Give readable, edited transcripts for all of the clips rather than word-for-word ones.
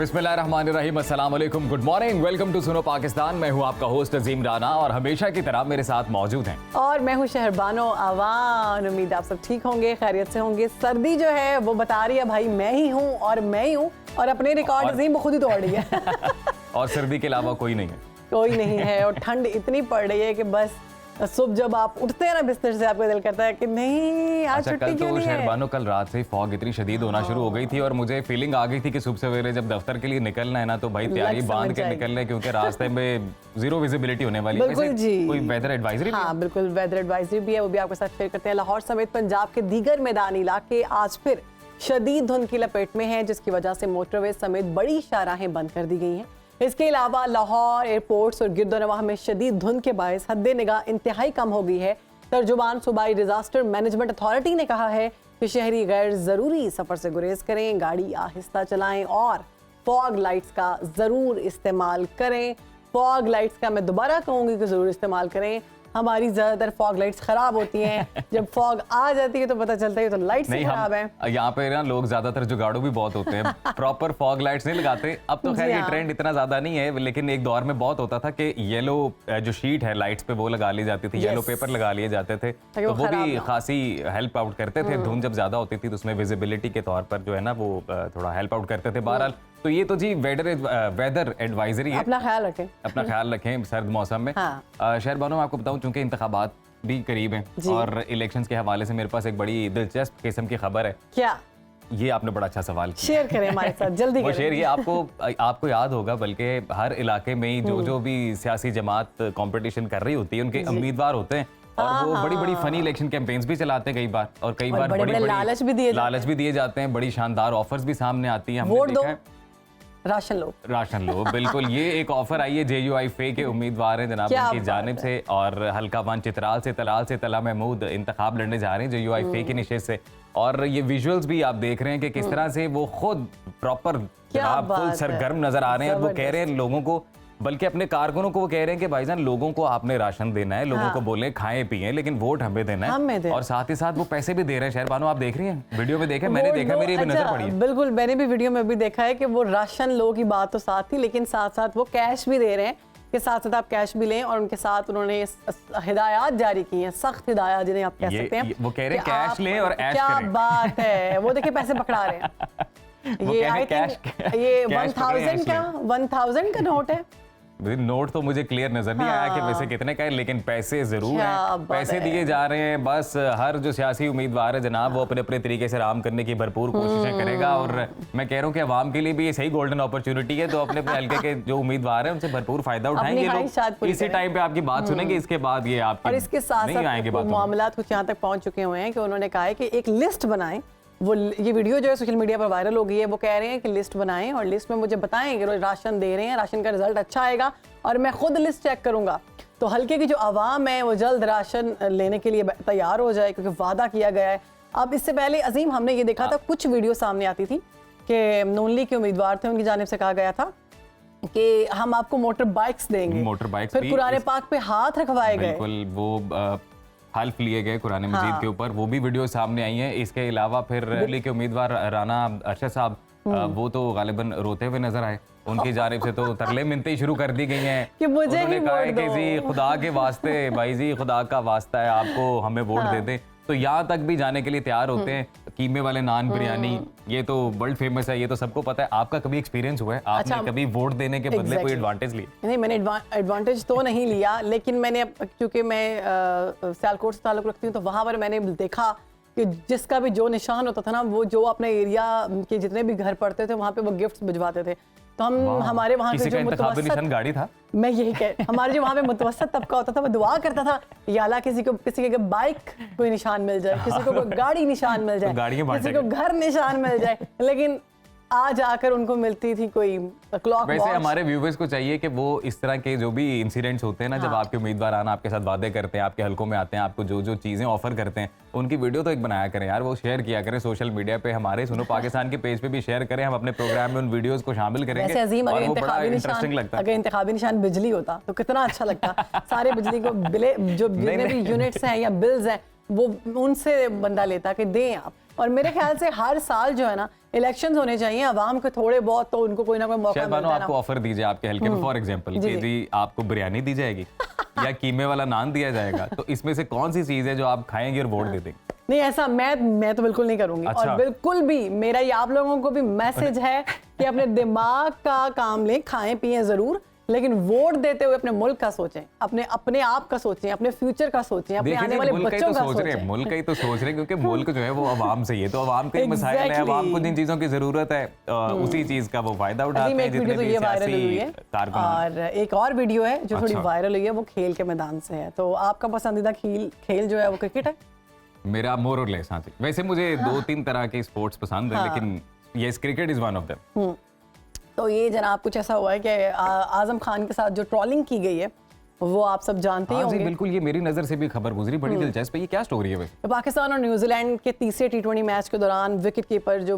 बिस्मिल्लाहिर्रहमानिर्रहीम, अस्सलाम वालेकुम, गुड मॉर्निंग, वेलकम टू सुनो पाकिस्तान। मैं हूं आपका होस्ट अजीम राना और हमेशा की तरह मेरे साथ मौजूद हैं। और मैं हूं शहरबानो आवान। उम्मीद आप सब ठीक होंगे, खैरियत से होंगे। सर्दी जो है वो बता रही है भाई मैं ही हूं और अपने रिकॉर्ड अजीम खुद ही तोड़ रही है। और सर्दी के अलावा कोई नहीं है, कोई नहीं है। और ठंड इतनी पड़ रही है कि बस सुबह जब आप उठते हैं ना बिस्तर से, आपका दिल करता है कि नहीं आज छुट्टी क्यों नहीं है। शहरबानो कल रात से फॉग इतनी शदीद होना शुरू हो गई थी और मुझे फीलिंग आ गई थी कि सुबह सवेरे जब दफ्तर के लिए निकलना है ना तो भाई तैयारी बांध के निकलना है, क्योंकि रास्ते में जीरो विजिबिलिटी होने वाली है। बिल्कुल जी। कोई वेदर एडवाइजरी? हाँ बिल्कुल, वेदर एडवाइजरी भी है, वो भी आपके साथ शेयर करते हैं। लाहौर समेत पंजाब के दीगर मैदानी इलाके आज फिर शदीद धुंध की लपेट में हैं, जिसकी वजह से मोटरवे समेत बड़ी शाहराहें बंद कर दी गई हैं। इसके अलावा लाहौर एयरपोर्ट्स और गिरदोनवाह में शदीद धुंध के बायस हद्दे निगाह इंतहाई कम हो गई है। तर्जुमान सूबाई डिजास्टर मैनेजमेंट अथॉरिटी ने कहा है कि शहरी गैर ज़रूरी सफ़र से गुरेज करें, गाड़ी आहिस्ता चलाएं और फॉग लाइट्स का ज़रूर इस्तेमाल करें। फॉग लाइट्स का मैं दोबारा कहूँगी कि ज़रूर इस्तेमाल करें। हमारी ज़्यादातर फॉग लाइट्स ख़राब होती हैं, जब फॉग आ जाती है तो पता चलता है तो लाइट्स ही ख़राब है। यहाँ पे ना लोग ज़्यादातर जुगाड़ू भी बहुत होते हैं, प्रॉपर फॉग लाइट्स नहीं लगाते। अब तो खैर ये ट्रेंड इतना ज़्यादा नहीं है, लेकिन एक दौर में बहुत होता था कि येलो जो शीट है लाइट्स पे वो लगा ली जाती थी, येलो पेपर लगा लिए जाते थे, तो वो भी खासी हेल्प आउट करते थे। धुंध जब ज़्यादा होती थी तो उसमें विजिबिलिटी के तौर पर जो है ना वो थोड़ा हेल्प आउट करते थे। बहरहाल तो ये तो जी वेदर एडवाइजरी है, अपना ख्याल रखें सर्द मौसम में। शहरबानो आपको बताऊं, चूंकि इंतखाबात भी करीब हैं और इलेक्शंस के हवाले से मेरे पास एक बड़ी दिलचस्प किस्म की खबर है। क्या? ये आपने बड़ा अच्छा सवाल किया, शेयर करें हमारे साथ, जल्दी करें। शेयर ये आपको याद होगा, बल्कि हर इलाके में ही जो भी सियासी जमात कंपटीशन कर रही होती है उनके उम्मीदवार होते हैं और वो बड़ी बड़ी फनी इलेक्शन कैंपेन्स भी चलाते हैं कई बार, और कई बार बड़ी लालच भी दिए जाते हैं, बड़ी शानदार ऑफर्स भी सामने आती हैं। हमने देखा है राशन लो बिल्कुल। ये एक ऑफर आई है JUI फे के उम्मीदवार हैं जनाब उनकी जानिब से, और हल्का वन चित्राल से तलाल से तला महमूद इंतखाब लड़ने जा रहे हैं JUI फे की निशस्त से। और ये विजुअल्स भी आप देख रहे हैं कि किस तरह से वो खुद प्रॉपर जनाब फुल सरगर्म नजर आ रहे हैं और वो कह रहे हैं लोगों को, बल्कि अपने कारकुनों को वो कह रहे हैं कि भाईजान लोगों को आपने राशन देना है, लोगों को बोले खाएं पिएं, लेकिन वोट हमें देना है। और साथ ही साथ वो पैसे भी दे रहे हैं। शहरबानो आप देख रही हैं, वीडियो में देखे, मैंने देखा, मेरी भी नजर पड़ी है। बिल्कुल, मैंने भी वीडियो में भी देखा है कि वो राशन लो की बात तो साथ थी, लेकिन साथ साथ वो कैश भी दे रहे हैं कि साथ साथ आप कैश भी लें, और उनके साथ उन्होंने हिदायत जारी की हैं, सख्त हिदायत जिन्हें आप कह सकते हैं। वो कह रहे हैं कैश लें और ऐश करें। क्या बात है, वो देखिए पैसे पकड़ा रहे हैं। ये आई थिंक ये 1000 का नोट है। नोट तो मुझे क्लियर नजर नहीं आया कि वैसे कितने का है, लेकिन पैसे जरूर हैं, पैसे दिए जा रहे हैं। बस हर जो सियासी उम्मीदवार है जनाब वो अपने अपने तरीके से आराम करने की भरपूर कोशिशें करेगा, और मैं कह रहा हूँ कि अवाम के लिए भी ये सही गोल्डन अपॉर्चुनिटी है, तो अपने अपने हल्के के जो उम्मीदवार है उनसे भरपूर फायदा उठाएंगे लोग। इसी टाइम पे आपकी बात सुनेंगे, इसके बाद ये आपके और इसके साथ साथ मामलात कुछ यहाँ तक पहुंच चुके हुए हैं कि उन्होंने कहा है कि एक लिस्ट बनाएं। वो ये वीडियो जो है सोशल मीडिया पर वायरल हो गई है, वो कह रहे हैं कि लिस्ट बनाएं और लिस्ट में मुझे बताएं कि रोज राशन दे रहे हैं, राशन का रिजल्ट अच्छा आएगा और मैं खुद लिस्ट चेक करूंगा, तो हल्के की जो आवाम है वो जल्द राशन लेने के लिए तैयार हो जाए, क्योंकि वादा किया गया है। अब इससे पहले अजीम हमने ये देखा था, कुछ वीडियो सामने आती थी कि नून लीग के उम्मीदवार थे, उनकी जानिब से कहा गया था कि हम आपको मोटर बाइक्स देंगे, फिर कुरान पाक पे हाथ रखवाए गए, वो हल्फ लिए गए कुरान मजीद के ऊपर, वो भी वीडियो सामने आई हैं। इसके अलावा फिर रैली के उम्मीदवार राना अरशद साहब, वो तो गालिबन रोते हुए नजर आए, उनकी जानिब से तो तरले मिन्नतें शुरू कर दी गई हैं कि मुझे ही कहा है कि जी खुदा के वास्ते भाई जी खुदा का वास्ता है, आपको हमें वोट दे दें। तो यहाँ तक भी जाने के लिए तैयार होते हैं। कीमे वाले नान बिरयानी, ये तो वर्ल्ड फेमस है, ये तो सबको पता है। आपका कभी एक्सपीरियंस हुआ है, आपने कभी वोट देने के बदले कोई एडवांटेज लिया? नहीं, मैंने एडवांटेज तो नहीं लिया, लेकिन मैंने, क्योंकि मैं सियालकोट से ताल्लुक रखती हूँ, तो वहाँ पर मैंने देखा कि जिसका भी जो निशान होता था ना, वो जो अपने एरिया के जितने भी घर पड़ते थे वहाँ पे वो गिफ्ट्स भिजवाते थे। तो हम हमारे वहाँ पे जो मुतवस्सित गाड़ी था, मैं यही कह, हमारे जो वहाँ पे मुतवस्सित तबका होता था, वो दुआ करता था या अल्लाह किसी के बाइक कोई निशान मिल जाए, किसी को गाड़ी निशान मिल जाए, किसी को घर निशान मिल जाए, लेकिन आज आकर उनको मिलती थी कोई क्लॉक। वैसे हमारे व्यूवर्स को चाहिए कि वो इस तरह के जो भी इंसिडेंट्स होते हैं ना, जब आपके उम्मीदवार आना आपके साथ वादे करते हैं, आपके हलकों में आते हैं, आपको जो जो चीजें ऑफर करते हैं, उनकी वीडियो तो एक बनाया करें यार, वो शेयर किया करें सोशल मीडिया पे, हमारे सुनो पाकिस्तान के पेज पे भी शेयर करें, हम अपने प्रोग्राम में उन वीडियोस को शामिल करेंगे। और वो बड़ा इंटरेस्टिंग लगता है। अगर इंतखाबी निशान बिजली होता तो कितना अच्छा लगता, सारे बिजली को बिले जो जितने भी यूनिट्स हैं या बिल्स हैं वो उनसे बंदा लेता कि दें आप। और मेरे ख्याल से हर साल जो है ना इलेक्शंस होने चाहिए, आवाम को थोड़े बहुत तो उनको कोई ना कोई मौका शायद मिलता है ना। आपको ऑफर दीजिए आपके हल्के में, फॉर एग्जांपल कि जी आपको बिरयानी दी जाएगी या कीमे वाला नान दिया जाएगा, तो इसमें से कौन सी चीज है जो आप खाएंगे और वोट दे देंगे? नहीं, ऐसा मैं तो बिल्कुल नहीं करूंगी। अच्छा। और बिल्कुल भी मेरा ये आप लोगों को भी मैसेज है कि अपने दिमाग का काम लें, खाएं पिएं जरूर, लेकिन वोट देते हुए अपने मुल्क का सोचें, अपने आप का सोचें, अपने फ्यूचर का सोचें, अपने आने वाले बच्चों का सोचें। मुल्क ही तो सोच रहे हैं, क्योंकि मुल्क जो है वो आवाम से ही है, तो आवाम के मसाइल है, आवाम को जिन चीजों की जरूरत है उसी चीज का वो फायदा उठाते हैं। जितने भी सियासी कारकुन। और एक और वीडियो है जो थोड़ी अच्छा। वायरल हुई है, वो खेल के मैदान से है। तो आपका पसंदीदा खेल जो है वो क्रिकेट है? मेरा मोर और लेस, हाँ जी। वैसे मुझे 2-3 तरह के स्पोर्ट्स पसंद है, लेकिन ये cricket is one of them. तो ये जनाब कुछ ऐसा हुआ है कि आजम खान के साथ जो ट्रोलिंग की गई है वो आप सब जानते ही हाँ जी, होंगे। बिल्कुल, ये मेरी नजर से भी खबर गुजरी, बड़ी दिलचस्प है। ये क्या स्टोरी है वैसे? तो पाकिस्तान और न्यूजीलैंड के तीसरे T20 मैच के दौरान विकेट कीपर जो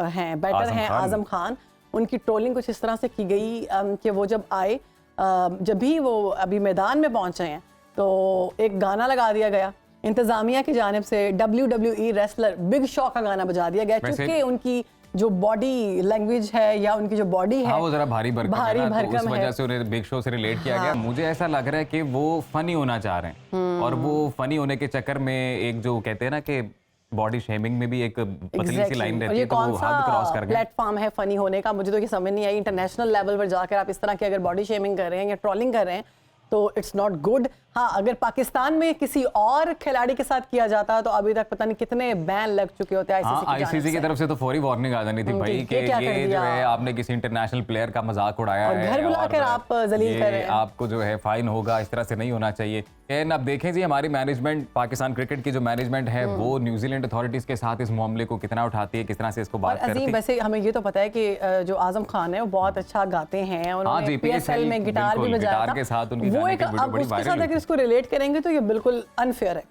हैं बैटर हैं आजम खान, उनकी ट्रोलिंग कुछ इस तरह से की गई कि वो जब आए, जब भी वो अभी मैदान में पहुंचे हैं तो एक गाना लगा दिया गया इंतजामिया की जानिब से, WWE रेसलर बिग शॉ का गाना बजा दिया गया, क्योंकि उनकी जो बॉडी लैंग्वेज है या उनकी जो बॉडी है, हाँ, वो जरा भारी भरकम है ना, तो उस है। वजह से उन्हें बिग शो से रिलेट किया गया। मुझे ऐसा लग रहा है कि वो फनी होना चाह रहे हैं, और वो फनी होने के चक्कर में एक जो कहते हैं ना कि बॉडी शेमिंग में भी एक पतली सी लाइन रहती है, तो वो हद क्रॉस कर गए। प्लेटफॉर्म है फनी होने का, मुझे तो ये समझ नहीं आई। इंटरनेशनल लेवल पर जाकर आप इस तरह की अगर बॉडी शेमिंग कर रहे हैं या ट्रोलिंग कर रहे हैं तो इट्स नॉट गुड। हाँ, अगर पाकिस्तान में किसी और खिलाड़ी के साथ किया जाता तो अभी तक पता नहीं कितने बैन लग चुके होते आईसीसी की तरफ से तो फौरी वार्निंग आ जानी थी भाई कि ये जो है आपने किसी इंटरनेशनल प्लेयर का मजाक उड़ाया है, घर बुलाकर आप जलील कर रहे हैं, आपको जो है फाइन होगा, इस तरह से नहीं होना चाहिए। एंड अब देखें जी, हमारी मैनेजमेंट, पाकिस्तान क्रिकेट की जो मैनेजमेंट है वो न्यूजीलैंड अथॉरिटीज के साथ इस मामले को कितना उठाती है, किस तरह से इसको बात करती है। वैसे हमें ये तो पता है कि जो आजम खान है वो बहुत अच्छा गाते हैं, उन्होंने PSL में गिटार भी बजाया था। वो एक अब उसके साथ अगर इसको रिलेट करेंगे तो ये बिल्कुल अनफेयर है,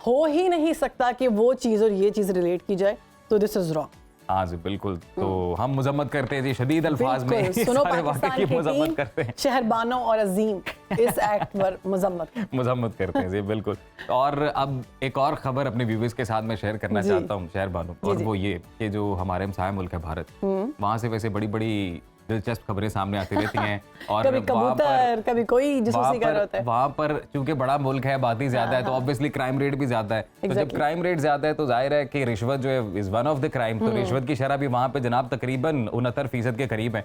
हो ही नहीं सकता कि वो चीज और ये चीज रिलेट की जाए, तो दिस इज रॉन्ग। हाँ जी बिल्कुल, तो हम मजम्मत करते हैं जी, शदीद अल्फाज में सुनो पाकिस्तान की मजम्मत करते हैं, शहरबानो और अजीम इस एक्ट पर मजम्मत करते हैं जी बिल्कुल। और अब एक और खबर अपने व्यूअर्स के साथ मैं शेयर करना चाहता हूँ शहरबानो, और वो ये कि जो हमारे हमसाया मुल्क है भारत, वहाँ से वैसे बड़ी बड़ी दिलचस्प खबरें सामने आती रहती हैं, और कभी कबूतर, कभी कोई जासूसी कर होता है। वहाँ पर चूंकि बड़ा मुल्क है, आबादी ज्यादा है, तो ऑब्वियसली क्राइम रेट भी ज्यादा है। तो जब क्राइम रेट ज्यादा है तो जाहिर है कि रिश्वत जो है is one of the crime, तो रिश्वत की शरह भी वहाँ पे जनाब तकरीबन 69% के करीब है।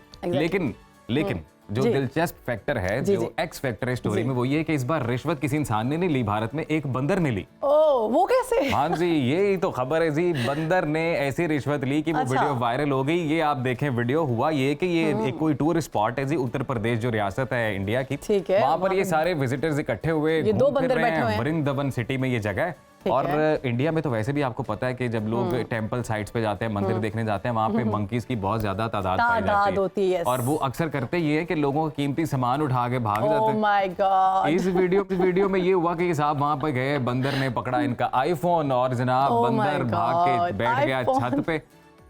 लेकिन जो दिलचस्प फैक्टर है, जो एक्स फैक्टर है स्टोरी में, वो ये है कि इस बार रिश्वत किसी इंसान ने नहीं ली, भारत में एक बंदर ने ली। ओह, वो कैसे? हाँ जी, यही तो खबर है जी, बंदर ने ऐसी रिश्वत ली कि वो वीडियो वायरल हो गई। ये आप देखें वीडियो, हुआ ये कि ये एक कोई टूरिस्ट स्पॉट है जी, उत्तर प्रदेश जो रियासत है इंडिया की, वहाँ पर ये सारे विजिटर्स इकट्ठे हुए घूम फिर रहे हैं, वृंदावन सिटी में ये जगह है। और इंडिया में तो वैसे भी आपको पता है कि जब लोग टेंपल साइट्स पे जाते हैं, मंदिर देखने जाते हैं, वहाँ पे मंकीज की बहुत ज्यादा तादाद पाई जाती है, और वो अक्सर करते ये है कि लोगों का कीमती सामान उठा के भाग जाते हैं। माय गॉड, इस वीडियो में ये हुआ कि ये साहब वहाँ पे गए, बंदर ने पकड़ा इनका आईफोन, और जनाब बंदर भाग के बैठ गया छत पे।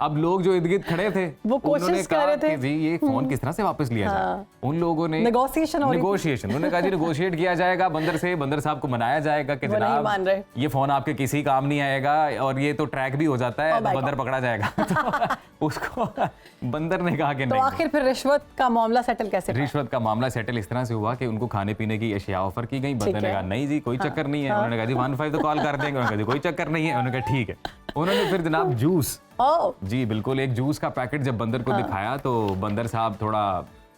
अब लोग जो इर्द-गिर्द खड़े थे वो कोशिश कर रहे थे जी ये फोन किस तरह से वापस लिया जाए। उन लोगों ने नेगोशिएशन उन्होंने कहा जी नेगोशिएट किया जाएगा बंदर से, बंदर साहब को मनाया जाएगा कि जनाब ये फोन आपके किसी काम नहीं आएगा, और ये तो ट्रैक भी हो जाता है, तो बंदर पकड़ा जाएगा। तो उसको बंदर ने कहा कि नहीं। तो आखिर फिर रिश्वत का मामला सेटल कैसे? रिश्वत का मामला सेटल इस तरह से हुआ कि उनको खाने पीने की अशिया ऑफर की गई, बंदर ने कहा नहीं जी कोई चक्कर नहीं है। उन्होंने कहा जी 15 तो कॉल कर देंगे, उन्होंने कहा जी कोई चक्कर नहीं है। उन्होंने कहा ठीक है। उन्होंने फिर जनाब जूस, जी बिल्कुल, एक जूस का पैकेट जब बंदर को दिखाया तो बंदर साहब थोड़ा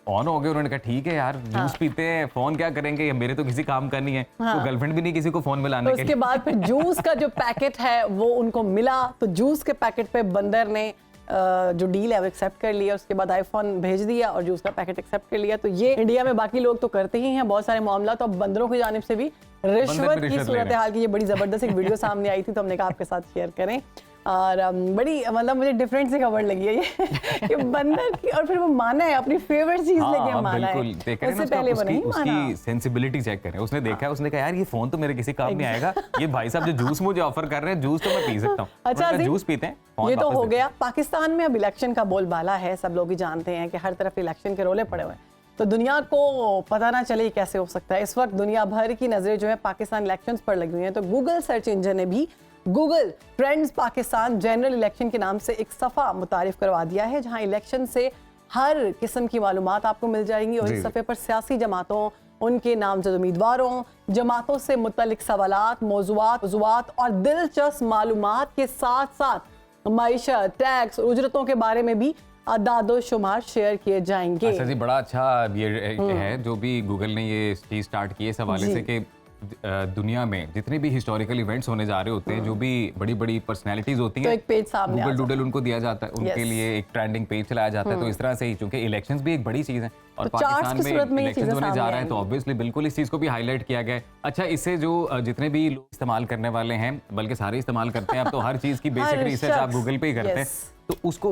ऑन हो गए। उन्होंने कहा ठीक है यार, जूस पीते हैं, फोन क्या करेंगे, मेरे तो किसी काम का नहीं है। तो गर्लफ्रेंड भी नहीं किसी को फोन मिलाने के लिए। उसके बाद फिर जूस का जो पैकेट है वो उनको मिला, तो जूस के पैकेट पे बंदर ने जो डील है वो एक्सेप्ट कर लिया। उसके बाद आईफोन भेज दिया और जूस का पैकेट एक्सेप्ट कर लिया। तो ये इंडिया में बाकी लोग तो करते ही हैं बहुत सारे मामला, तो अब बंदरों की जानिब से भी रिश्वत की सूरत हाल की ये बड़ी जबरदस्त एक वीडियो सामने आई थी, तो हमने कहा आपके साथ शेयर करें। और बड़ी मतलब मुझे डिफरेंट सी खबर लगी है ये कि बंदर की, और फिर वो माना है अपनी फेवरेट चीज लेके माना है। उससे पहले वो नहीं माना। उसकी सेंसिबिलिटी चेक करें, उसने देखा, उसने कहा यार ये फोन तो मेरे किसी काम नहीं आएगा, ये भाई साहब जो जूस मुझे ऑफर कर रहे हैं, जूस तो मैं पी सकता हूँ। अच्छा जूस पीते हैं। ये तो हो गया। पाकिस्तान में अब इलेक्शन का बोलबाला है, सब लोग ही जानते हैं कि हर तरफ इलेक्शन के रोले पड़े हुए हैं, तो दुनिया को पता ना चले कैसे हो सकता है। इस वक्त दुनिया भर की नजरें जो है पाकिस्तान इलेक्शंस पर लगी हुई हैं, तो गूगल सर्च इंजन ने भी Google trends Pakistan general election के नाम से एक सफ़ा मुतारिफ करवा दिया है, जहां इलेक्शन से हर किस्म की मालूमात आपको मिल जाएंगी और इस सफ़े पर सियासी जमातों, उनके नामजद उम्मीदवारों, जमातों से मुतल्लिक सवालात, मौज़ूआत और दिलचस्प मालूमात के साथ साथ मईशत, टैक्स, उजरतों के बारे में भी अदादो शुमार शेयर किए जाएंगे। अच्छा जी, बड़ा अच्छा ये है जो भी गूगल ने ये चीज स्टार्ट की है इस हवाले से कि दुनिया में जितने भी हिस्टोरिकल इवेंट्स होने जा रहे होते हैं, जो भी बड़ी बड़ी पर्सनैलिटीज होती हैं, तो एक पेज सामने आ गूगल जाता डूडल उनको दिया जाता है, उनके लिए एक ट्रेंडिंग पेज चलाया जाता है। तो इस तरह से ही, चूंकि इलेक्शंस भी एक बड़ी चीज है और तो charts पाकिस्तान की सूरत में में ये इलेक्शन चीजें होने जा सामने रहा है, तो आएंगी। ऑब्वियसली बिल्कुल इस चीज को भी हाईलाइट किया गया है। अच्छा, इससे जो जितने भी लोग इस्तेमाल करने वाले हैं, बल्कि सारे इस्तेमाल करते हैं, अब तो हर चीज की बेसिक हर रिसर्च आप शख्स, गूगल पे ही करते हैं, yes। तो उसको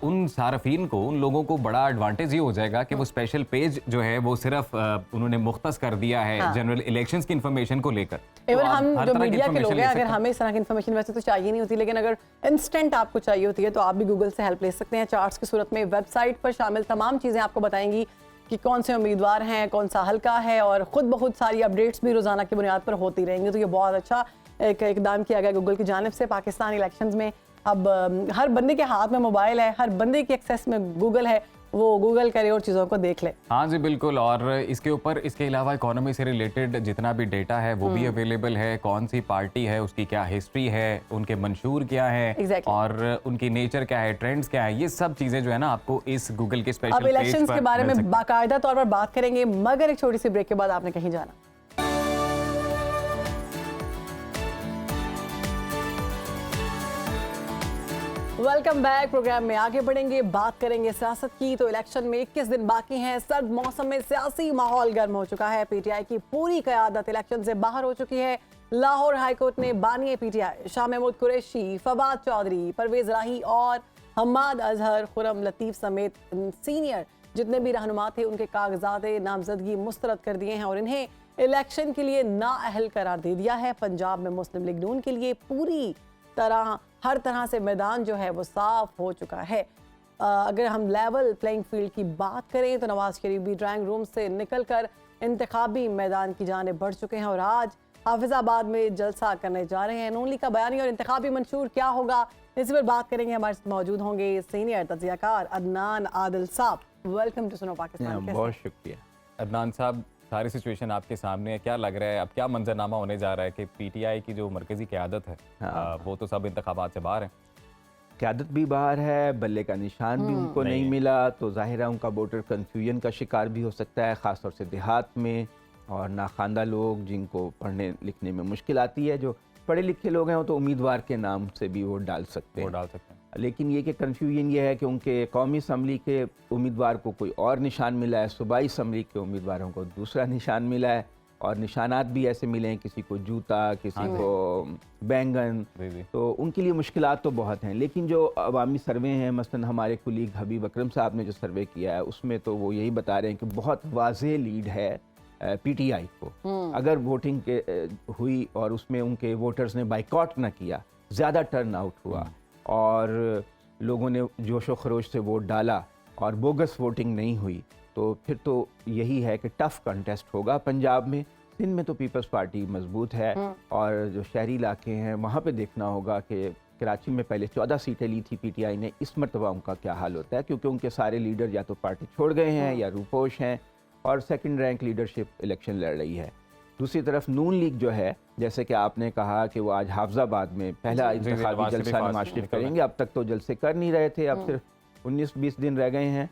उन सारफीन को, उन लोगों को बड़ा एडवांटेज ये हो जाएगा कि वो स्पेशल पेज जो है वो सिर्फ उन्होंने मुख्तस कर दिया है जनरल इलेक्शंस की इंफॉर्मेशन को लेकर। इवन हम जो मीडिया के लोग हैं, अगर हमें इस तरह की इन्फॉर्मेशन वैसे तो चाहिए नहीं होती, लेकिन अगर इंस्टेंट आपको चाहिए होती है तो आप भी गूगल से हेल्प ले सकते हैं। चार्ट्स की सूरत में वेबसाइट पर शामिल तमाम चीज़ें आपको बताएंगी कि कौन से उम्मीदवार हैं, कौन सा हल्का है, और खुद ब खुद सारी अपडेट्स भी रोजाना की बुनियाद पर होती रहेंगी। तो ये बहुत अच्छा एक इकदाम किया गया गूगल की जानिब से। पाकिस्तान इलेक्शंस में अब हर बंदे के हाथ में मोबाइल है, हर बंदे की एक्सेस में गूगल है, वो गूगल करे और चीज़ों को देख ले। हाँ जी बिल्कुल, और इसके ऊपर इसके अलावा इकोनॉमी से रिलेटेड जितना भी डेटा है वो भी अवेलेबल है, कौन सी पार्टी है, उसकी क्या हिस्ट्री है, उनके मंशूर क्या है, Exactly। और उनकी नेचर क्या है, ट्रेंड्स क्या है, ये सब चीजें जो है ना आपको इस गूगल के स्पेशल अब इलेक्शंस के बारे में बाकायदा तौर पर बात करेंगे, मगर एक छोटी सी ब्रेक के बाद आपने कहीं जाना। Welcome back. प्रोग्राम में आगे बढ़ेंगे, बात करेंगे सियासत की। तो इलेक्शन में 21 दिन बाकी हैं। सर्द मौसम में सियासी माहौल गर्म हो चुका है। पीटीआई की पूरी क़यादत इलेक्शन से बाहर हो चुकी है। लाहौर हाईकोर्ट ने बानी पीटीआई शाह महमूद कुरैशी, फवाद चौधरी, परवेज राही और हम्माद अजहर, खुरम लतीफ समेत सीनियर जितने भी रहनुमा थे, उनके कागजात नामजदगी मुस्तरद कर दिए हैं और इन्हें इलेक्शन के लिए नाअहल करार दे दिया है। पंजाब में मुस्लिम लीग नून के लिए पूरी तरह हर तरह से मैदान जो है वो साफ हो चुका है। अगर हम लेवल प्लेइंग फील्ड की बात करें तो नवाज शरीफ भी ड्राइंग रूम से निकलकर इंतखाबी मैदान की जानिब बढ़ चुके हैं और आज हाफिजाबाद में जलसा करने जा रहे हैं। नून लीग का बयानी और इंतखाबी मंशूर क्या होगा, इस पर बात करेंगे। हमारे साथ मौजूद होंगे सीनियर तज्जियाकार अदनान आदिल साहब। वेलकम टू सुनो पाकिस्तान। बहुत शुक्रिया। अदनान साहब, सारी सिचुएशन आपके सामने है, क्या लग रहा है अब क्या मंजरनामा होने जा रहा है कि पीटीआई की जो मरकजी क़यादत है वो तो सब इंतखाबात से बाहर है, क़यादत भी बाहर है, बल्ले का निशान भी उनको नहीं मिला, तो ज़ाहिर है उनका वोटर कन्फ्यूजन का शिकार भी हो सकता है, ख़ासतौर से देहात में और नाखानदा लोग जिनको पढ़ने लिखने में मुश्किल आती है। जो पढ़े लिखे लोग हैं वो तो उम्मीदवार के नाम से भी वोट डाल सकते हैं, लेकिन ये कि कन्फ्यूजन ये है कि उनके कौमी असम्बली के उम्मीदवार को कोई और निशान मिला है, सूबाई असम्बली के उम्मीदवारों को दूसरा निशान मिला है, और निशानात भी ऐसे मिले हैं, किसी को जूता, किसी को बैंगन, तो उनके लिए मुश्किलात तो बहुत हैं। लेकिन जो अवामी सर्वे हैं, मसलन हमारे कुलीग हबीब अकरम साहब ने जो सर्वे किया है उसमें तो वो यही बता रहे हैं कि बहुत वाज़ेह लीड है पीटीआई को। अगर वोटिंग के हुई और उसमें उनके वोटर्स ने बाइकॉट ना किया, ज़्यादा टर्न आउट हुआ और लोगों ने जोश व खरोश से वोट डाला और बोगस वोटिंग नहीं हुई, तो फिर तो यही है कि टफ कंटेस्ट होगा पंजाब में। सिंध में तो पीपल्स पार्टी मजबूत है और जो शहरी इलाके हैं वहाँ पे देखना होगा कि कराची में पहले 14 सीटें ली थी पीटीआई ने, इस मरतबा उनका क्या हाल होता है, क्योंकि उनके सारे लीडर या तो पार्टी छोड़ गए हैं या रूपोश हैं और सेकंड रैंक लीडरशिप इलेक्शन लड़ रही है। दूसरी तरफ नून लीग जो है, जैसे कि आपने कहा कि वो आज हाफजाबाद में पहला इंतखाबी जलसा नवाज शरीफ करेंगे, अब तक तो जलसे कर नहीं रहे थे, अब सिर्फ 19-20 दिन रह गए हैं,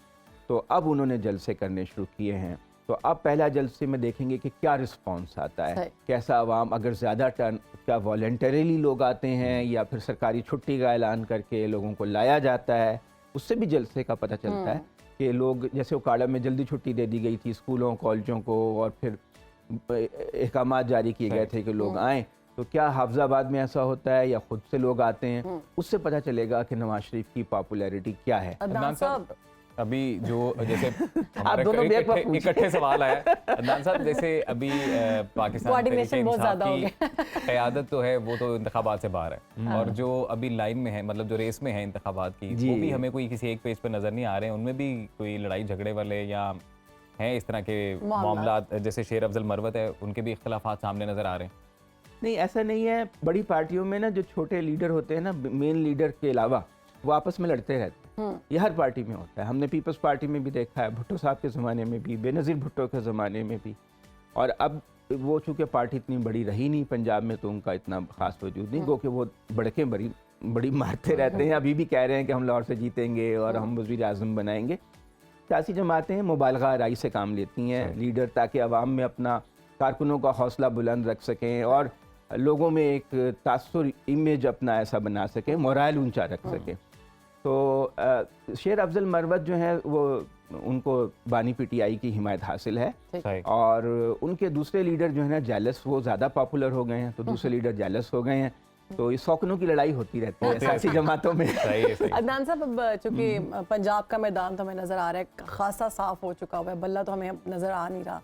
तो अब उन्होंने जलसे करने शुरू किए हैं। तो अब पहला जलसे में देखेंगे कि क्या रिस्पांस आता है, कैसा आवाम, अगर ज़्यादा टर्न, क्या वॉलंटरीली लोग आते हैं या फिर सरकारी छुट्टी का ऐलान करके लोगों को लाया जाता है, उससे भी जलसे का पता चलता है कि लोग, जैसे उकाड़ा में जल्दी छुट्टी दे दी गई थी स्कूलों कॉलेजों को और फिर अहकामात जारी किए गए थे कि लोग आएँ, तो क्या हाफजाबाद में ऐसा होता है या खुद से लोग आते हैं, उससे पता चलेगा कि नवाज शरीफ की पॉपुलैरिटी क्या है। अदनान साहब, अभी जो जैसे आप दोनों इकट्ठे सवाल आया अदनान साहब, जैसे अभी पाकिस्तान की क़यादत तो है वो तो इंतखाबात से बाहर है, और जो अभी लाइन में है, मतलब जो रेस में है इंतखाबात की, वो भी हमें कोई किसी एक पेज पर नजर नहीं आ रहे हैं, उनमें भी कोई लड़ाई झगड़े वाले या हैं इस तरह के मामला, जैसे शेर अफजल मरवत है, उनके भी इख्तिलाफात सामने नजर आ रहे हैं। नहीं, ऐसा नहीं है। बड़ी पार्टियों में ना जो छोटे लीडर होते हैं ना, मेन लीडर के अलावा, वो आपस में लड़ते रहते हैं। ये हर पार्टी में होता है। हमने पीपल्स पार्टी में भी देखा है, भुट्टो साहब के ज़माने में भी, बेनज़ीर भुट्टो के ज़माने में भी। और अब वो चूँकि पार्टी इतनी बड़ी रही नहीं पंजाब में, तो उनका इतना खास वजूद नहीं, क्योंकि वो बड़के बड़ी मारते रहते हैं। अभी भी कह रहे हैं कि हम लाहौर से जीतेंगे और हम वज़ीर आज़म बनाएंगे। सियासी जमातें मुबालगा आराई से काम लेती हैं लीडर, ताकि अवाम में अपना कारकुनों का हौसला बुलंद रख सकें और लोगों में एक तासुर इमेज अपना ऐसा बना सकें, मोरल ऊंचा रख सकें। तो शेर अफजल मरवत जो हैं वो, उनको बानी पीटीआई की हिमायत हासिल है, सही। और उनके दूसरे लीडर जो है ना जेलस, वो ज़्यादा पॉपुलर हो गए हैं, तो दूसरे लीडर जेलस हो गए हैं। तो इस सौकनों की लड़ाई होती रहती है सियासी जमातों में। सही है, सही। अदनान साहब, अब चूंकि पंजाब का मैदान तो हमें नजर आ रहा है खासा साफ हो चुका हुआ है, बल्ला तो हमें अब नजर आ नहीं रहा,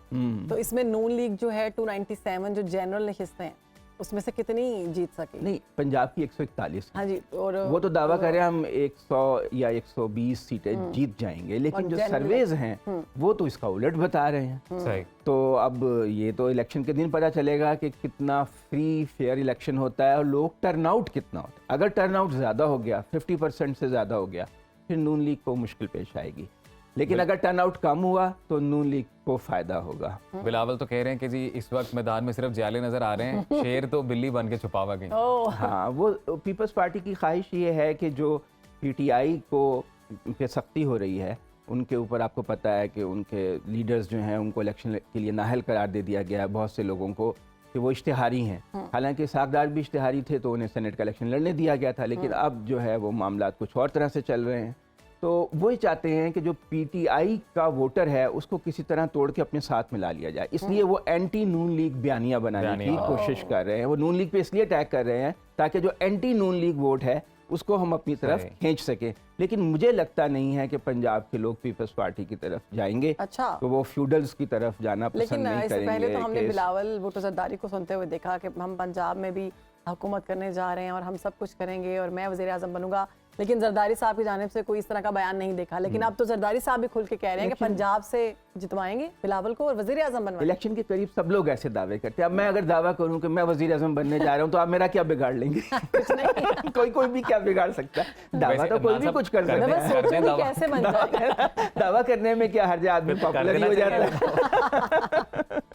तो इसमें नून लीग जो है 297 जो जनरल नशिस्तें हैं उसमें से कितनी जीत सके? नहीं, पंजाब की 141। हाँ जी, और वो तो दावा करें हम 100 या 120 सीटें जीत जाएंगे, लेकिन और जो जनरल सर्वेज हैं वो तो इसका उलट बता रहे हैं। सही। तो अब ये तो इलेक्शन के दिन पता चलेगा कि कितना फ्री फेयर इलेक्शन होता है और लोग टर्नआउट कितना होता है। अगर टर्नआउट ज़्यादा हो गया, 50% से ज़्यादा हो गया, फिर नून लीग को मुश्किल पेश आएगी। लेकिन अगर टर्नआउट कम हुआ तो नून लीग को फायदा होगा। बिलावल तो कह रहे हैं कि जी इस वक्त मैदान में सिर्फ जाले नजर आ रहे हैं, शेर तो बिल्ली बन के छुपा हुआ गई। हाँ, वो पीपल्स पार्टी की ख्वाहिश ये है कि जो पीटीआई को पे सख्ती हो रही है, उनके ऊपर आपको पता है कि उनके लीडर्स जो हैं उनको इलेक्शन के लिए नाअहल करार दे दिया गया है बहुत से लोगों को, कि वो इश्तिहारी हैं। हालांकि सागदार भी इश्तिहारी थे, तो उन्हें सेनेट का इलेक्शन लड़ने दिया गया था, लेकिन अब जो है वो मामला कुछ और तरह से चल रहे हैं। तो वो ही चाहते हैं कि जो पीटीआई का वोटर है उसको किसी तरह तोड़ के अपने साथ मिला लिया जाए, इसलिए वो एंटी नून लीग बयानिया बनाने की कोशिश कर रहे हैं। वो नून लीग पे इसलिए अटैक कर रहे हैं ताकि जो एंटी नून लीग वोट है उसको हम अपनी तरफ खींच सकें। लेकिन मुझे लगता नहीं है कि पंजाब के लोग पीपल्स पार्टी की तरफ जाएंगे। अच्छा, तो वो फ्यूडल्स की तरफ जाना पसंद नहीं इससे करेंगे। पहले तो हमने बिलावल भुट्टो जरदारी को सुनते हुए देखा कि हम पंजाब में भी हुकूमत करने जा रहे हैं और हम सब कुछ करेंगे और मैं वज़ीर आज़म बनूंगा, लेकिन जरदारी साहब की जानिब से कोई इस तरह का बयान नहीं देखा। लेकिन अब तो जरदारी साहब भी खुल के कह रहे हैं कि पंजाब से जितवाएंगे बिलावल को और वज़ीर आज़म बनवाएंगे। इलेक्शन के करीब सब लोग ऐसे दावे करते हैं। अब मैं अगर दावा करूं कि मैं वज़ीर आज़म बनने जा रहा हूं, तो आप मेरा क्या बिगाड़ लेंगे? कुछ नहीं। कोई भी क्या बिगाड़ सकता है? दावा तो कोई भी कुछ कर सकता मैं है। सोचूं कि कैसे बन जाएगा। दावा करने में क्या हर्ज है, आदमी पॉपुलर ही हो जाता है।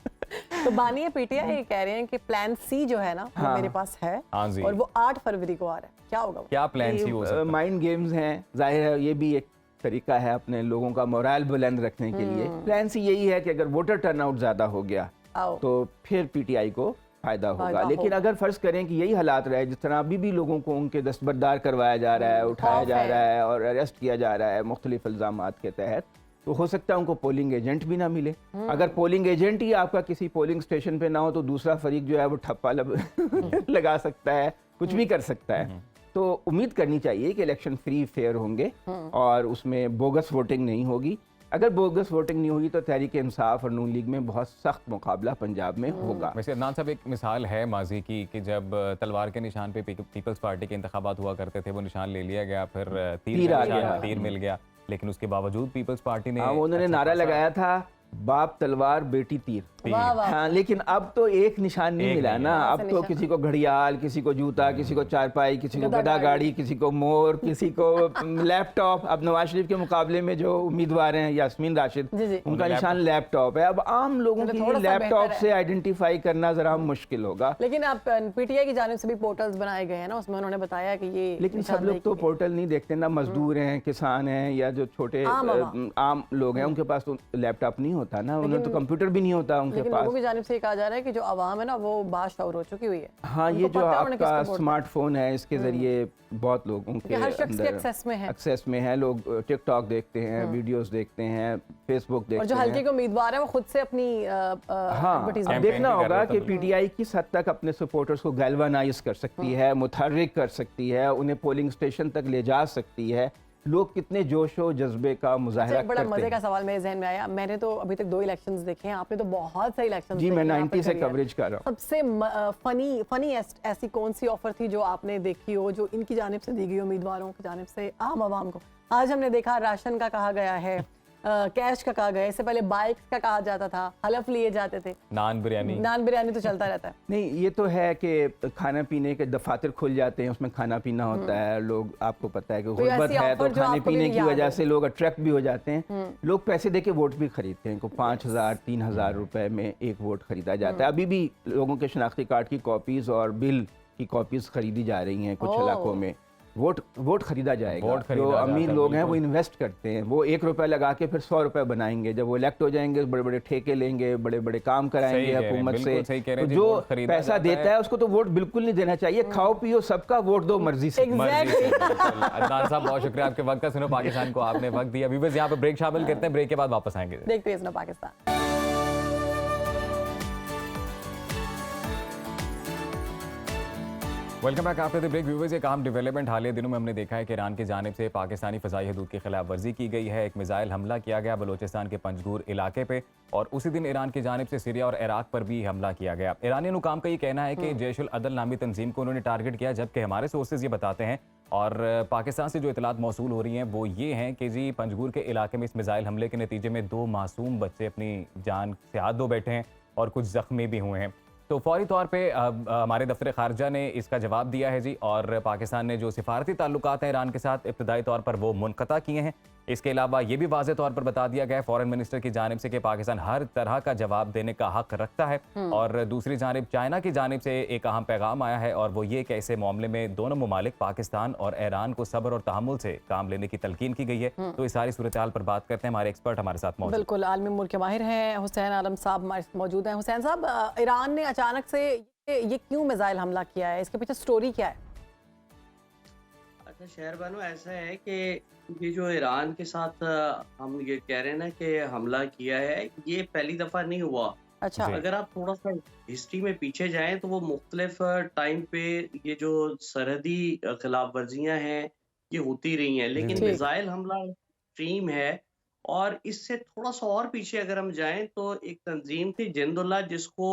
तो बानी पीटीआई कह रहे हैं कि प्लान सी जो है ना वो मेरे पास है, हाँ जी। और वो 8 फरवरी को आ रहा है। क्या होगा वो? क्या प्लान सी हो सकता है? माइंड गेम्स हैं, जाहिर है ये भी एक तरीका है अपने लोगों का मोरल बुलंद रखने के लिए। प्लान सी यही है कि अगर वोटर टर्नआउट ज्यादा हो गया आओ। तो फिर पीटीआई को फायदा होगा। लेकिन अगर फर्ज करें कि यही हालात रहे, जिस तरह अभी भी लोगों को उनके दस्तबरदार करवाया जा रहा है, उठाया जा रहा है और अरेस्ट किया जा रहा है मुख्तलिफ इल्जामात के तहत, तो हो सकता है उनको पोलिंग एजेंट भी ना मिले। अगर पोलिंग एजेंट ही आपका किसी पोलिंग स्टेशन पे ना हो, तो दूसरा फरीक जो है वो ठप्पा लगा सकता है, कुछ भी कर सकता है। तो उम्मीद करनी चाहिए कि इलेक्शन फ्री फेयर होंगे और उसमें बोगस वोटिंग नहीं होगी। अगर बोगस वोटिंग नहीं होगी तो तहरीक इंसाफ और नून लीग में बहुत सख्त मुकाबला पंजाब में होगा। वैसे अदनान साहब, एक मिसाल है माजी की कि जब तलवार के निशान पे पीपल्स पार्टी के इंतखाबात हुआ करते थे, वो निशान ले लिया गया, फिर तीर मिल गया, लेकिन उसके बावजूद पीपल्स पार्टी ने उन्होंने नारा लगाया था, बाप तलवार बेटी तीर। हाँ, लेकिन अब तो एक निशान नहीं मिला ना। अब तो किसी को घड़ियाल, किसी को जूता, किसी को चारपाई, किसी को गधा गाड़ी, किसी को मोर, किसी को लैपटॉप। अब नवाज शरीफ के मुकाबले में जो उम्मीदवार हैं, यास्मीन राशिद, उनका निशान लैपटॉप है। अब आम लोगों की लैपटॉप से आइडेंटिफाई करना जरा मुश्किल होगा। लेकिन अब पीटीआई की जानिब से भी पोर्टल्स बनाए गए हैं ना, उसमें उन्होंने बताया कि ये, लेकिन सब लोग तो पोर्टल नहीं देखते ना। मजदूर हैं, किसान हैं, या जो छोटे आम लोग हैं, उनके पास तो लैपटॉप नहीं होता ना, उन्हें तो कंप्यूटर भी नहीं होता उनके पास। लोगों की जानिब से कहा जा रहा है कि जो आवाम है ना वो बाशऊर हो चुकी हुई है। हाँ, ये जो आपका स्मार्टफोन है, इसके जरिए बहुत लोगों के हर शख्स के एक्सेस में है। लोग टिकटॉक देखते हैं, वीडियोस देखते हैं, फेसबुक देखते हैं। और जो हल्के के उम्मीदवार है वो खुद से अपनी हाँ, देखना होगा कि पीटीआई किस हद तक अपने सपोर्टर्स को गैल्वानाइज कर सकती है, मुतहर्रिक कर सकती है, उन्हें पोलिंग स्टेशन तक ले जा सकती है। लोग कितने जोश और जज्बे का मुजाहरा करते हैं। बड़ा मजे का सवाल मेरे जहन में आया। मैंने तो अभी तक 2 इलेक्शंस देखे हैं, आपने तो बहुत सारे इलेक्शंस जी, देखे मैं हैं 90 से कवरेज कर रहा हूँ। सबसे फनी ऐसी कौन सी ऑफर थी जो आपने देखी हो, जो इनकी जानिब से दी गई उम्मीदवारों की जानिब से आम आवाम को? आज हमने देखा राशन का कहा गया है कैश का कहा गया, इससे पहले बाइक्स का कहा जाता था, हलफ लिए जाते थे, नान बिरयानी तो चलता रहता है। नहीं, ये तो है कि खाना पीने के दफातर खुल जाते हैं, उसमें खाना पीना होता है, लोग, आपको पता है कि कोई गुर्बत ऐसी है तो ऑफर जो खाने आपको पीने भी की याद वजह हो? से लोग अट्रैक्ट भी हो जाते हैं। लोग पैसे दे के वोट भी खरीदते हैं, को 5,000 3,000 रुपए में एक वोट खरीदा जाता है। अभी भी लोगों के शनाख्ती कार्ड की कॉपीज और बिल की कॉपीज खरीदी जा रही हैं कुछ ओह। इलाकों में। वोट खरीदा जाएगा। वोट खरीदा जो जाता अमीर है, लोग हैं वो बिल्कुल। इन्वेस्ट करते हैं, वो 1 रुपया लगा के फिर 100 रुपए बनाएंगे। जब वो इलेक्ट हो जाएंगे बड़े बड़े ठेके लेंगे, बड़े बड़े काम कराएंगे सही कह रहे हैं, हुकूमत से। बिल्कुल सही कह रहे तो हैं जी, जो वोट खरीदा पैसा जाता देता है उसको तो वोट बिल्कुल नहीं देना चाहिए। खाओ पियो सबका, वोट दो मर्जी से। मर्जी से, Exactly. बिल्कुल। अदनान साहब बहुत शुक्रिया आपके वक्त का। सुनो पाकिस्तान को आपने वक्त दिया। अभी बस यहाँ पे ब्रेक शामिल करते हैं, ब्रेक के बाद वापस आएंगे। देखते हैं सुनो Pakistan. Welcome back after the break viewers. एक अहम डेवलपमेंट हालिया दिनों में हमने देखा है कि ईरान की जानिब से पाकिस्तानी फ़ज़ाई हदूद की खिलाफ वर्जी की गई है। एक मिसाइल हमला किया गया बलोचिस्तान के पंजगूर इलाके पे, और उसी दिन ईरान की जानिब से सीरिया और इराक पर भी हमला किया गया। ईरानी हुकाम का ये कहना है कि जैश उल अदल नामी तंजीम को उन्होंने टारगेट किया, जबकि हमारे सोर्सेज ये बताते हैं और पाकिस्तान से जो इतलात मौसूल हो रही हैं वो ये हैं कि जी पंजगूर के इलाके में इस मिसाइल हमले के नतीजे में 2 मासूम बच्चे अपनी जान से हाथ धो बैठे हैं और कुछ ज़ख्मी भी हुए हैं। तो फौरी तौर पे हमारे दफ्तर खारजा ने इसका जवाब दिया है जी, और पाकिस्तान ने जो सिफारती ताल्लुकात हैं ईरान के साथ इब्तदाई तौर पर वो मुनक़ता किए हैं। इसके अलावा ये भी वाज़े तौर पर बता दिया गया है फॉरेन मिनिस्टर की जानिब से कि पाकिस्तान हर तरह का जवाब देने का हक रखता है। और दूसरी जानिब चाइना की जानिब से एक अहम पैगाम आया है, और वो ये कि ऐसे मामले में दोनों ममालिक पाकिस्तान और ईरान को सब्र और तहम्मुल से काम लेने की तलकीन की गई है। तो इस सारी सूरत हाल पर बात करते हैं, हमारे एक्सपर्ट हमारे साथ मौजूद। बिल्कुल, आलमी उम्र के माहिर हैं हुसैन आलम साहब हमारे साथ मौजूद हैं। हुसैन साहब, ईरान ने अचानक से ये क्यों मिसाइल हमला किया है, इसके पीछे स्टोरी क्या है? अच्छा शहर बानो, ऐसा है कि ये जो ईरान के साथ हम ये कह रहे हैं ना कि हमला किया है, ये पहली दफ़ा नहीं हुआ। अच्छा। अगर आप थोड़ा सा हिस्ट्री में पीछे जाएं तो वो मुख्तलिफ टाइम पे ये जो सरहदी खिलाफ वर्जियाँ हैं ये होती रही हैं, लेकिन ठीक। मिसाइल हमला एक्सट्रीम है। और इससे थोड़ा सा और पीछे अगर हम जाएं तो एक तंजीम थी जिंदुल्लाह, जिसको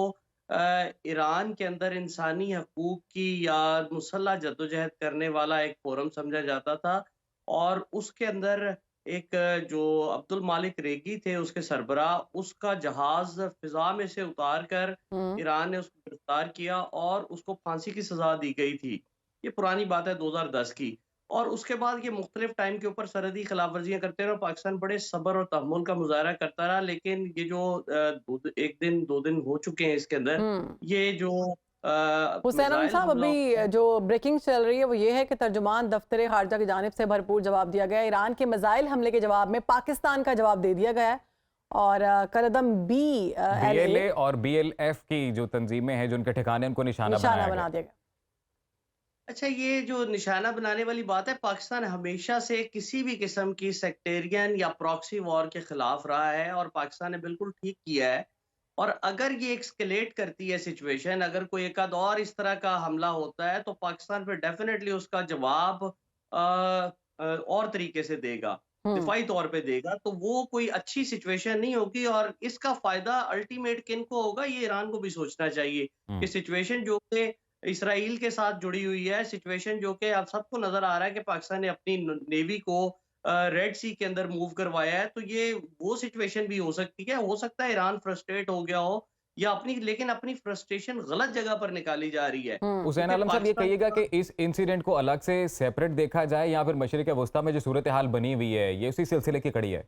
ईरान के अंदर इंसानी हकूक की या मुसल्लह जद्दोजहद करने वाला एक फोरम समझा जाता था। और उसके अंदर एक जो अब्दुल मालिक रेगी थे उसके सरबराह, उसका जहाज फिजा में से उतार कर ईरान ने उसको गिरफ्तार किया और उसको फांसी की सजा दी गई थी। ये पुरानी बात है 2010 की। और उसके बाद ये मुख्तलिफ टाइम के ऊपर सरहदी खिलाफ वर्जियाँ करते रहे। पाकिस्तान बड़े सब्र और तहम्मुल का मुजाहरा करता रहा, लेकिन ये जो 1 दिन 2 दिन हो चुके हैं इसके अंदर, ये जो हुसैन आलम मिसाइल साहब, हमला अभी जो ब्रेकिंग चल रही है वो ये है कि तर्जुमान दफ्तर खारजा की जानिब से भरपूर जवाब दिया गया। ईरान के मिसाइल हमले के जवाब में पाकिस्तान का जवाब दे दिया गया है, और कलदम BLA और BLF की जो तंजीमें हैं जो उनके ठिकाने उनको निशाना बना बनाया दिया गया। अच्छा, ये जो निशाना बनाने वाली बात है, पाकिस्तान हमेशा से किसी भी किस्म की सेक्टेरियन या प्रॉक्सी वॉर के खिलाफ रहा है, और पाकिस्तान ने बिल्कुल ठीक किया है। और अगर ये एक्सकेलेट करती है सिचुएशन, अगर कोई एक आध और इस तरह का हमला होता है, तो पाकिस्तान पे डेफिनेटली उसका जवाब और तरीके से देगा, दिफाई तौर पे देगा। तो वो कोई अच्छी सिचुएशन नहीं होगी, और इसका फायदा अल्टीमेट किन को होगा, ये ईरान को भी सोचना चाहिए कि सिचुएशन जो कि इसराइल के साथ जुड़ी हुई है, सिचुएशन जो कि आप सबको नजर आ रहा है कि पाकिस्तान ने अपनी नेवी को रेड सी के अंदर मूव करवाया है, तो ये वो सिचुएशन भी हो सकती है। हो सकता है ईरान फ्रस्ट्रेट हो गया हो, या लेकिन अपनी फ्रस्ट्रेशन गलत जगह पर निकाली जा रही है। हुसैन आलम साहब, ये कहिएगा कि इस इंसिडेंट को अलग से सेपरेट देखा जाए, या फिर मशरिक वस्ता में जो सूरत हाल बनी हुई है ये उसी सिलसिले की कड़ी है?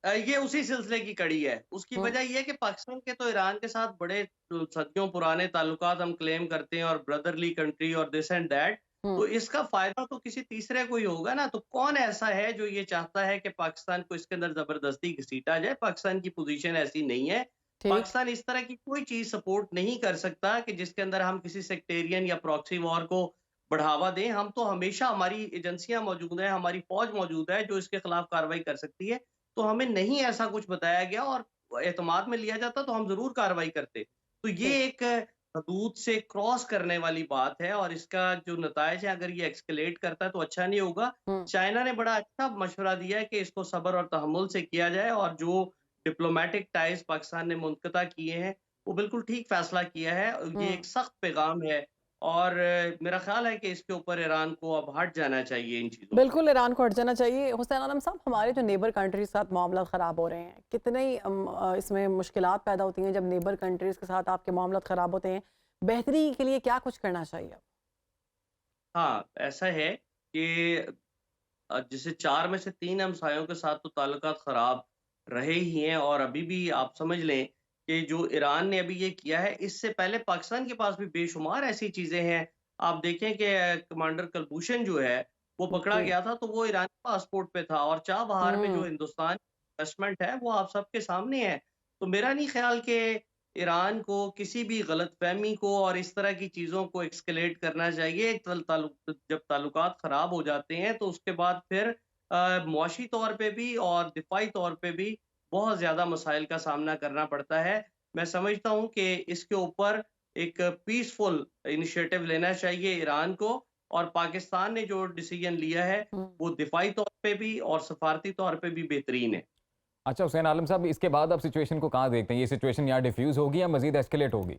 ये उसी सिलसिले की कड़ी है। उसकी वजह ये है कि पाकिस्तान के तो ईरान के साथ बड़े सदियों पुराने ताल्लुकात हम क्लेम करते हैं, और ब्रदरली कंट्री और दिस एंड दैट। तो इसका फायदा तो किसी तीसरे को ही होगा ना। तो कौन ऐसा है जो ये चाहता है कि पाकिस्तान को इसके अंदर जबरदस्ती घसीटा जाए? पाकिस्तान की पोजीशन ऐसी नहीं है। पाकिस्तान इस तरह की कोई चीज सपोर्ट नहीं कर सकता कि जिसके अंदर हम किसी सेक्टेरियन या प्रॉक्सी वॉर को बढ़ावा दें। हम तो हमेशा, हमारी एजेंसियां मौजूद हैं, हमारी फौज मौजूद है जो इसके खिलाफ कार्रवाई कर सकती है। तो हमें नहीं ऐसा कुछ बताया गया, और एतमाद में लिया जाता तो हम जरूर कार्रवाई करते। तो ये एक हदूद से क्रॉस करने वाली बात है, और इसका जो नतायज है, अगर ये एक्सकेलेट करता है तो अच्छा नहीं होगा। चाइना ने बड़ा अच्छा मशवरा दिया है कि इसको सब्र और तहम्मुल से किया जाए, और जो डिप्लोमेटिक टाइज पाकिस्तान ने मुनक़ता किए हैं वो बिल्कुल ठीक फैसला किया है। ये एक सख्त पैगाम है और मेरा ख्याल है कि इसके ऊपर ईरान को अब हट जाना चाहिए इन चीज़ों से। बिल्कुल ईरान को हट जाना चाहिए। हुसैन आलम साहब, हमारे जो नेबर कंट्रीज के साथ मामला ख़राब हो रहे हैं, कितने ही इसमें मुश्किलात पैदा होती हैं जब नेबर कंट्रीज के साथ आपके मामला ख़राब होते हैं। बेहतरी के लिए क्या कुछ करना चाहिए? हाँ, ऐसा है कि जैसे 4 में से 3 हमसायों के साथ तो ताल्लुकात ख़राब रहे ही हैं और अभी भी आप समझ लें कि जो ईरान ने अभी ये किया है, इससे पहले पाकिस्तान के पास भी बेशुमार ऐसी चीज़ें हैं। आप देखें कि कमांडर कुलभूषण जो है, वो पकड़ा जी। गया था, तो वो ईरानी पासपोर्ट पे था और चाबहार में जो हम्म। हिंदुस्तान इन्वेस्टमेंट है, वो आप सबके सामने है। तो मेरा नहीं ख़्याल कि ईरान को किसी भी गलतफ़हमी को और इस तरह की चीज़ों को एस्केलेट करना चाहिए। जब ताल्लुकात ख़राब हो जाते हैं तो उसके बाद फिर मुआशी तौर पे भी और दिफ़ाई तौर पे भी बहुत ज़्यादा मसाइल का सामना करना पड़ता है। मैं समझता हूँ कि इसके ऊपर एक पीसफुल इनिशिएटिव लेना चाहिए ईरान को और पाकिस्तान ने जो डिसीज़न लिया है, हम्म। वो दिफ़ाई तौर पे भी और सफ़ारती तौर पे भी बेहतरीन है। अच्छा हुसैन आलम साहब, इसके बाद आप सिचुएशन को कहाँ देखते हैं? ये सिचुएशन यहाँ डिफ्यूज़ होगी या मज़ीद एस्केलेट होगी?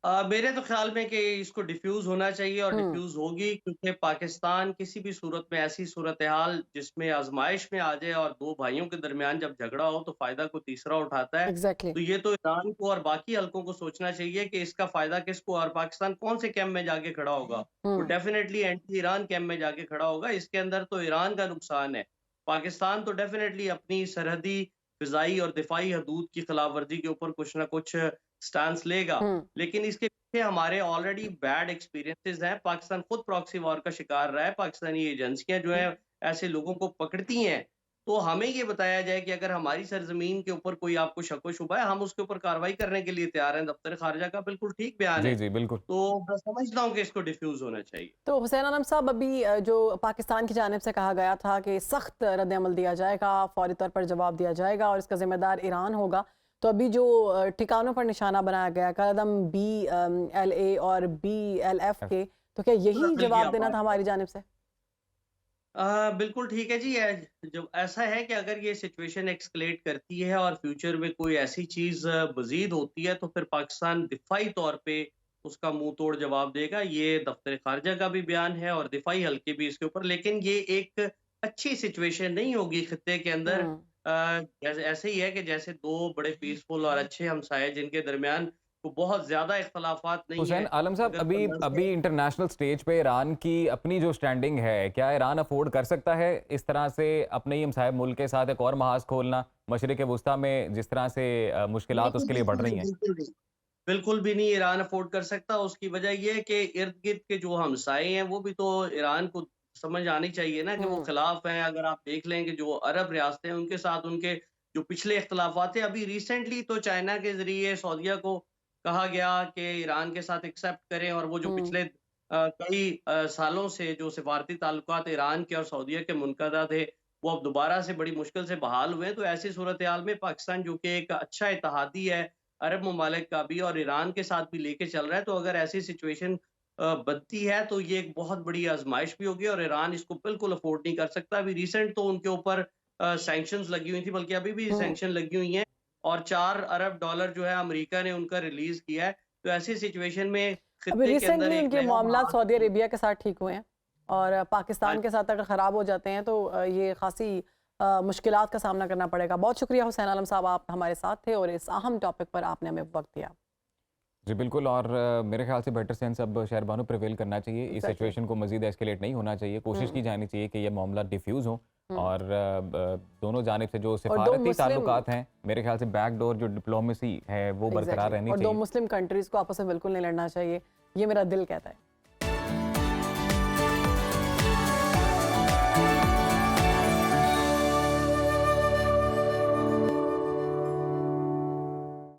मेरे तो ख्याल में कि इसको डिफ्यूज़ होना चाहिए और हम्म। डिफ्यूज़ होगी क्योंकि पाकिस्तान किसी भी सूरत में ऐसी सूरत-ए-हाल जिसमें आज़माइश में आ जाए और 2 भाइयों के दरमियान जब झगड़ा हो तो फ़ायदा कोई तीसरा उठाता है। एग्जैक्टली। तो ये तो ईरान को और बाकी हल्कों को सोचना चाहिए कि इसका फ़ायदा किसको और पाकिस्तान कौन से कैंप में जाके खड़ा होगा। वो हम्म। डेफ़िनेटली एंटी ईरान कैंप में जाके खड़ा होगा। इसके अंदर तो ईरान का नुकसान है। पाकिस्तान तो डेफ़िनेटली अपनी सरहदी, फ़िज़ाई और दिफ़ाई हदूद की खिलाफ़वर्ज़ी के ऊपर कुछ न कुछ स्टांस लेगा। हम्म। लेकिन इसके पीछे हमारे ऑलरेडी बैड एक्सपीरियंसेस हैं। पाकिस्तान खुद प्रॉक्सी वॉर का शिकार रहा है। पाकिस्तानी एजेंसियाँ जो हैं ऐसे लोगों को पकड़ती हैं। तो हमें ये बताया जाए कि अगर हमारी सरज़मीन के ऊपर कोई आपको शक-व-शुबा है, हम उसके ऊपर कार्रवाई करने के लिए तैयार हैं। दफ्तर ख़ारिजा का बिल्कुल ठीक बयान जी, है। जी, बिल्कुल। तो मैं समझता हूँ कि इसको डिफ्यूज़ होना चाहिए। तो हुसैन आलम साहब, अभी जो पाकिस्तान की जानिब से कहा गया था कि सख्त रद्द-ए-अमल दिया जाएगा, फौरी तौर पर जवाब दिया जाएगा और इसका ज़िम्मेदार ईरान होगा। तो अभी जो ठिकानों पर निशाना बनाया गया, कदम BLA और BLF के, तो क्या यही नस्ल की जवाब देना आबाद था हमारी जानिब से? बिल्कुल ठीक है जी। जब ऐसा है कि अगर ये सिचुएशन एस्केलेट करती है और फ्यूचर में कोई ऐसी चीज़ मज़ीद होती है, तो फिर पाकिस्तान दिफ़ाई तौर पे उसका मुँह तोड़ जवाब देगा। ये दफ्तर ख़ारिजा का भी बयान है और दिफ़ाई हल्के भी इसके ऊपर। लेकिन ये एक अच्छी सिचुएशन नहीं होगी खित्ते के अंदर। हम्म। जैसे ऐसे ही है कि जैसे 2 बड़े पीसफुल और अच्छे हमसाये जिनके दरमियान को बहुत ज़्यादा इख्तलाफ़ात नहीं हुसैन है, आलम साहब, अगर अभी 15 अभी से इंटरनेशनल स्टेज पे ईरान की अपनी जो स्टैंडिंग है, क्या ईरान अफोर्ड कर सकता है इस तरह से अपने ही हमसाये मुल्क के साथ एक और महाज खोलना? मशरिक़ वुस्ता में जिस तरह से मुश्किलात बिल्कुल, उसके लिए बढ़ बिल्कुल रही नहीं, हैं। बिल्कुल नहीं। बिल्कुल भी नहीं ईरान अफ़ोर्ड कर सकता। उसकी वजह ये है कि इर्द-गिर्द के जो हमसाये हैं, वो भी तो ईरान को समझ आनी चाहिए ना कि वो हम्म। खिलाफ हैं। अगर आप देख लें कि जो अरब रियासतें हैं, उनके साथ उनके जो पिछले इख्तलाफात थे, अभी रिसेंटली तो चाइना के ज़रिए सऊदीया को कहा गया कि ईरान के साथ एक्सेप्ट करें और वो जो हम्म। पिछले कई सालों से जो सिफारती ताल्लुकात ईरान के और सऊदीया के मुनक़दा थे, वो अब दोबारा से बड़ी मुश्किल से बहाल हुए हैं। तो ऐसी सूरत-ए-हाल में पाकिस्तान जो कि एक अच्छा इत्तेहादी है अरब ममालिक का भी और ईरान के साथ भी लेके चल रहा है, तो अगर ऐसी सिचुएशन बनती है तो ये एक बहुत बड़ी आज़माइश भी होगी और ईरान इसको बिल्कुल अफ़ोर्ड नहीं कर सकता। अभी रिसेंट तो उनके ऊपर सैंक्शंस लगी हुई थी, बल्कि अभी भी हम्म। सैंक्शन लगी हुई हैं और 4 अरब डॉलर जो है अमेरिका ने उनका रिलीज़ किया है। तो ऐसी सिचुएशन में अभी खित्ते के अंदर रिसेंटली एक उनके नया मामला महाज सऊदी अरेबिया के साथ ठीक हुए हैं और हाँ पाकिस्तान के साथ अगर ख़राब हो जाते हैं तो ये खासी मुश्किलात का सामना करना पड़ेगा। बहुत शुक्रिया हुसैन आलम साहब, आप हमारे साथ थे और इस अहम टॉपिक पर आपने हमें वक्त दिया। जी बिल्कुल, और मेरे ख्याल से बेटर सेंस अब शहरबानो प्रिवेल करना चाहिए। इस एग्जैक्टली। सिचुएशन को मज़ीद एस्केलेट नहीं होना चाहिए। कोशिश की जानी चाहिए कि ये मामला डिफ्यूज़ हो और दोनों जानिब से जो और दो सिफारती मुस्लिम ताल्लुकात हैं, मेरे ख्याल से बैकडोर जो डिप्लोमेसी है वो बरकरार एग्जैक्टली रहनी और दो चाहिए। मुस्लिम कंट्रीज को आपस में बिल्कुल नहीं लड़ना चाहिए, ये मेरा दिल कहता है।